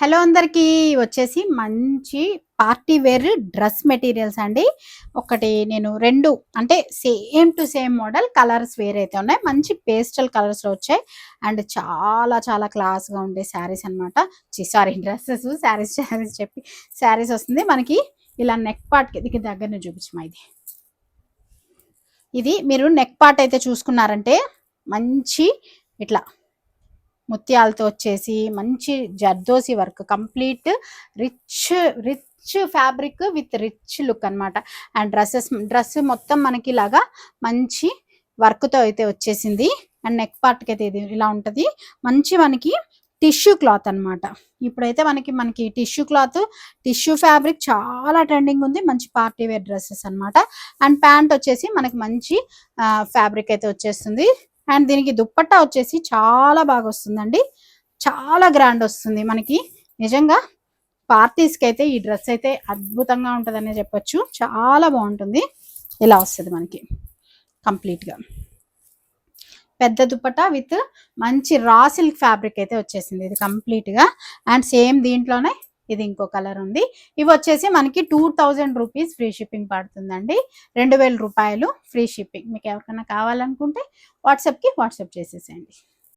Hello అందరికీ వచ్చేసి మంచి పార్టీ వేర్ డ్రెస్ మెటీరియల్స్ అండి. ఒకటి నేను 2 అంటే same to same model colours వేరైతే ఉన్నాయి. మంచి పేస్టల్ కలర్స్‌లో వచ్చాయి. అండ్ చాలా చాలా క్లాస్‌గా ఉండే శారీస్ అన్నమాట. సారీ డ్రెసెస్ శారీస్ చెప్పి శారీస్ వస్తుంది. మనకి ఇలా నెక్ పార్ట్‌కి ఇది దగ్గర నుంచి చూపించమా ఇది మీరు నెక్ పార్ట్ అయితే చూసుకున్నారంటే మంచి ఇట్లా ముత్యాలతో వచ్చేసి మంచి zardozi work complete rich rich fabric with rich look అన్నమాట. అండ్ డ్రెస్ మొత్తం మనకి ఇలాగా మంచి వర్క్తో అయితే వచ్చేసింది. అండ్ నెక్ పార్ట్కి అయితే ఇది ఇలా ఉంటుంది. మంచి మనకి టిష్యూ క్లాత్ అన్నమాట. ఇప్పుడైతే మనకి టిష్యూ క్లాత్ టిష్యూ ఫ్యాబ్రిక్ చాలా ట్రెండింగ్ ఉంది. మంచి పార్టీ వేర్ డ్రెస్సెస్ అన్నమాట. అండ్ ప్యాంట్ వచ్చేసి మనకి మంచి ఫ్యాబ్రిక్ అయితే వచ్చేస్తుంది. అండ్ దీనికి దుప్పట్టా వచ్చేసి చాలా బాగా వస్తుందండి. చాలా గ్రాండ్ వస్తుంది మనకి. నిజంగా పార్టీస్కి అయితే ఈ డ్రెస్ అయితే అద్భుతంగా ఉంటుందనే చెప్పొచ్చు. చాలా బాగుంటుంది. ఇలా వస్తుంది మనకి కంప్లీట్గా పెద్ద దుప్పట్టా విత్ మంచి రా సిల్క్ ఫ్యాబ్రిక్ అయితే వచ్చేసింది ఇది కంప్లీట్గా. అండ్ సేమ్ దీంట్లోనే ఇది ఇంకో కలర్ ఉంది. ఇవి వచ్చేసి మనకి 2000 రూపీస్ ఫ్రీ షిప్పింగ్ పడుతుందండి. 2000 రూపాయలు ఫ్రీ షిప్పింగ్. మీకు ఎవరికైనా కావాలనుకుంటే వాట్సాప్ చేసేసేయండి.